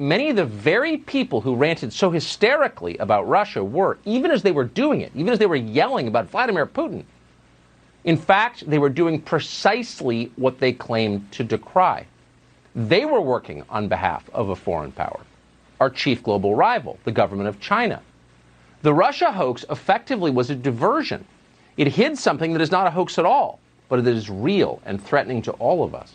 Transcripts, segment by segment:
Many of the very people who ranted so hysterically about Russia were, even as they were doing it, even as they were yelling about Vladimir Putin, in fact, they were doing precisely what they claimed to decry. They were working on behalf of a foreign power, our chief global rival, the government of China. The Russia hoax effectively was a diversion. It hid something that is not a hoax at all, but that is real and threatening to all of us.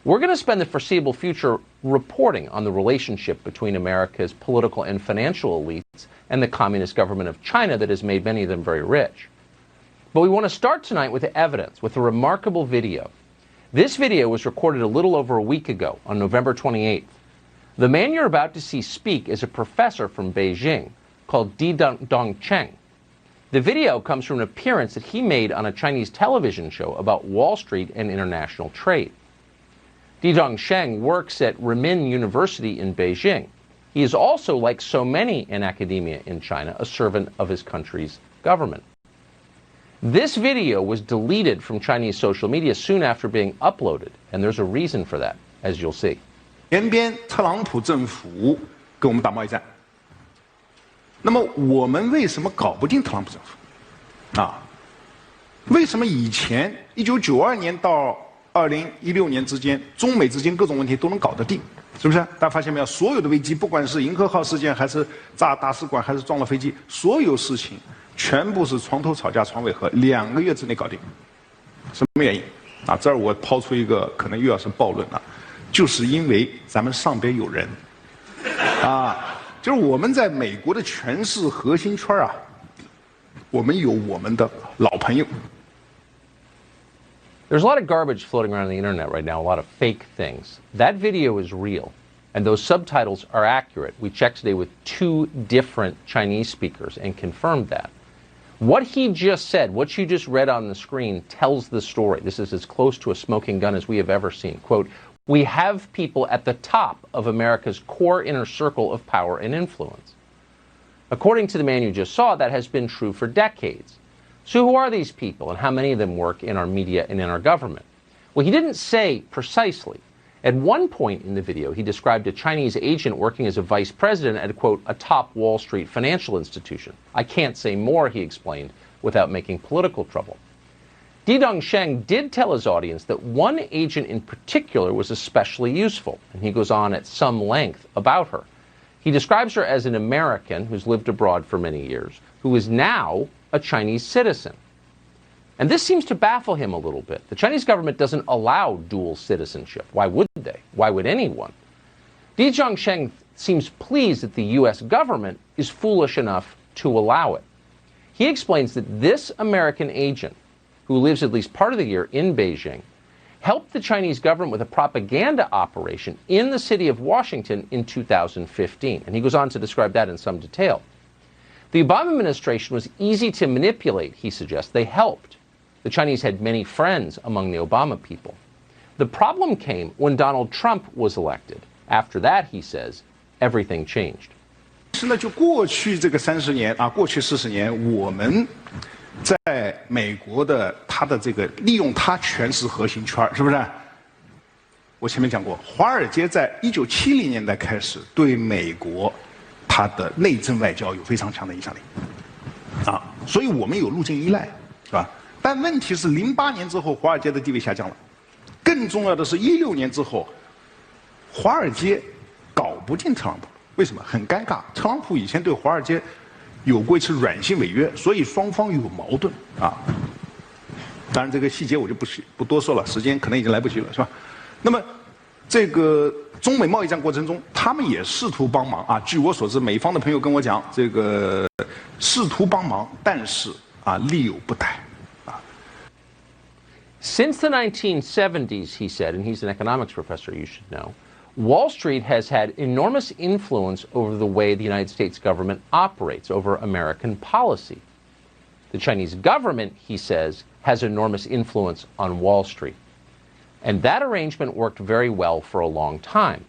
We're going to spend the foreseeable future reporting on the relationship between America's political and financial elites and the communist government of China that has made many of them very rich. But we want to start tonight with evidence, with a remarkable video. This video was recorded a little over a week ago, on November 28th. The man you're about to see speak is a professor from Beijing called Dong Cheng. The video comes from an appearance that he made on a Chinese television show about Wall Street and international trade. Dong Cheng works at Renmin University in Beijing. He is also, like so many in academia in China, a servant of his country's government. This video was deleted from Chinese social media soon after being uploaded, and there's a reason for that, as you'll see. 前边特朗普政府跟我们打贸易战，那么我们为什么搞不定特朗普政府？啊，为什么以前1992年到2016年之间，中美之间各种问题都能搞得定，是不是？大家发现没有？所有的危机，不管是银河号事件，还是炸大使馆，还是撞了飞机，所有事情全部是床头吵架床尾和，2个月之内搞定。什么原因？啊，这儿我抛出一个可能又要是暴论了，就是因为咱们上边有人，啊，就是我们在美国的权势核心圈啊，我们有我们的老朋友。There's a lot of garbage floating around the internet right now, a lot of fake things. That video is real, and those subtitles are accurate. We checked today with 2 different Chinese speakers and confirmed that. What he just said, what you just read on the screen, tells the story. This is as close to a smoking gun as we have ever seen. Quote, "We have people at the top of America's core inner circle of power and influence." According to the man you just saw, that has been true for decades. So who are these people, and how many of them work in our media and in our government? Well, he didn't say precisely. At one point in the video, he described a Chinese agent working as a vice president at, quote, a top Wall Street financial institution. I can't say more, he explained, without making political trouble. Dong Cheng did tell his audience that one agent in particular was especially useful, and he goes on at some length about her. He describes her as an American who's lived abroad for many years, who is now a Chinese citizen. And this seems to baffle him a little bit. The Chinese government doesn't allow dual citizenship. Why would they? Why would anyone? Dong Cheng seems pleased that the U.S. government is foolish enough to allow it. He explains that this American agent, who lives at least part of the year in Beijing, helped the Chinese government with a propaganda operation in the city of Washington in 2015. And he goes on to describe that in some detail. The Obama administration was easy to manipulate, he suggests. They helped. The Chinese had many friends among the Obama people. The problem came when Donald Trump was elected. After that, he says, everything changed. 是呢，就过去这个30年啊，过去40年，我们在美国的他的这个利用他权势核心圈，是不是？我前面讲过，华尔街在1970年代开始对美国它的内政外交有非常强的影响力，啊，所以我们有路径依赖，是吧？但问题是，08年之后，华尔街的地位下降了。更重要的是，16年之后，华尔街搞不定特朗普，为什么？很尴尬。特朗普以前对华尔街有过一次软性违约，所以双方有矛盾啊。当然，这个细节我就不多说了，时间可能已经来不及了，是吧？那么，这个中美贸易战过程中，他们也试图帮忙啊。据我所知，美方的朋友跟我讲，这个试图帮忙，但是啊，力有不逮。 Since the 1970s, he said, and he's an economics professor, you should know, Wall Street has had enormous influence over the way the United States government operates, over American policy. The Chinese government, he says, has enormous influence on Wall Street. And that arrangement worked very well for a long time.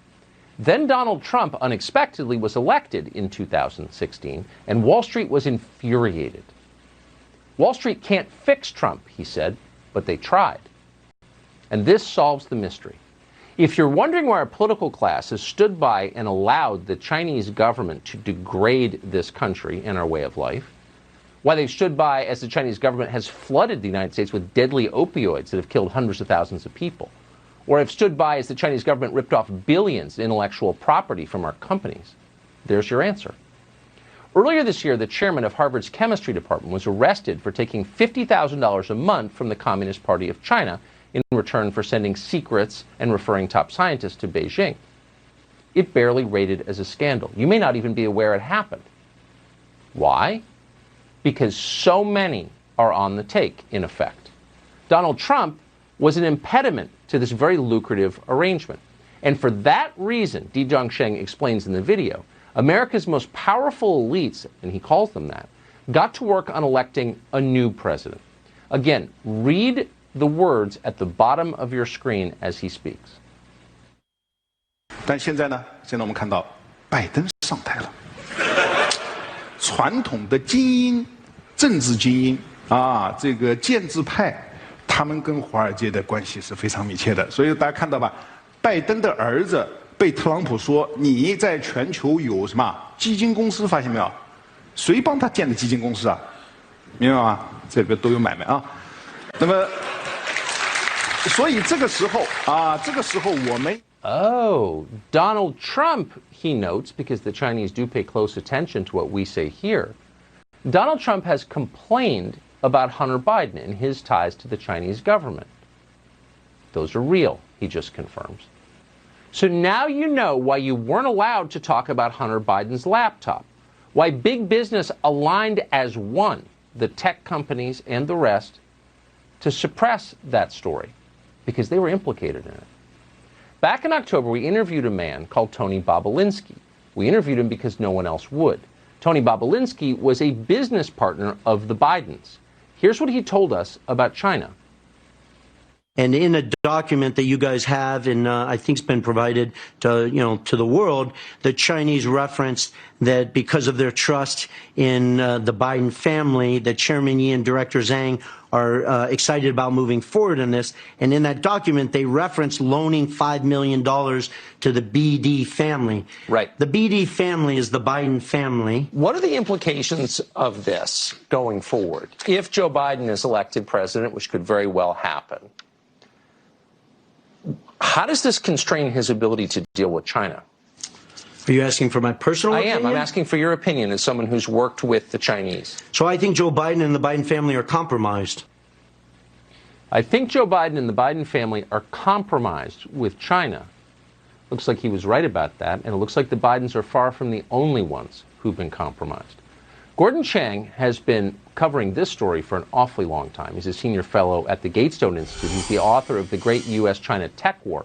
Then Donald Trump unexpectedly was elected in 2016, and Wall Street was infuriated. Wall Street can't fix Trump, he said, but they tried. And this solves the mystery. If you're wondering why our political class has stood by and allowed the Chinese government to degrade this country and our way of life, why they've stood by as the Chinese government has flooded the United States with deadly opioids that have killed hundreds of thousands of people, or have stood by as the Chinese government ripped off billions in intellectual property from our companies, there's your answer. Earlier this year, the chairman of Harvard's chemistry department was arrested for taking $50,000 a month from the Communist Party of China in return for sending secrets and referring top scientists to Beijing. It barely rated as a scandal. You may not even be aware it happened. Why? Because so many are on the take, in effect. Donald Trump was an impediment to this very lucrative arrangement. And for that reason, Di Zhongsheng explains in the video, America's most powerful elites, and he calls them that, got to work on electing a new president. Again, read the words at the bottom of your screen as he speaks. 但现在呢？现在我们看到拜登上台了，传统的精英、政治精英啊，这个建制派，他们跟华尔街的关系是非常密切的。所以大家看到吧，拜登的儿子被特朗普说你在全球有什么基金公司，发现没有？谁帮他建的基金公司啊？明白吗？这个都有买卖啊。那么。所以这个时候啊，这个时候我们 Oh, Donald Trump, he notes, because the Chinese do pay close attention to what we say here. Donald Trump has complained about Hunter Biden and his ties to the Chinese government. Those are real, he just confirms. So now you know why you weren't allowed to talk about Hunter Biden's laptop, why big business aligned as one, the tech companies and the rest, to suppress that story, because they were implicated in it. Back in October, we interviewed a man called Tony Bobulinski. We interviewed him because no one else would. Tony Bobulinski was a business partner of the Bidens. Here's what he told us about China. And in a document that you guys have, and I think it's been provided to to the world, the Chinese referenced that because of their trust in the Biden family, that Chairman Yi and Director Zhang are excited about moving forward in this. And in that document, they reference loaning $5 million to the BD family. Right. The BD family is the Biden family. What are the implications of this going forward? If Joe Biden is elected president, which could very well happen, how does this constrain his ability to deal with China? Are you asking for my personal opinion? I am. I'm asking for your opinion as someone who's worked with the Chinese. So I think Joe Biden and the Biden family are compromised. I think Joe Biden and the Biden family are compromised with China. Looks like he was right about that, and it looks like the Bidens are far from the only ones who've been compromised. Gordon Chang has been covering this story for an awfully long time. He's a senior fellow at the Gatestone Institute. He's the author of The Great U.S.-China Tech War.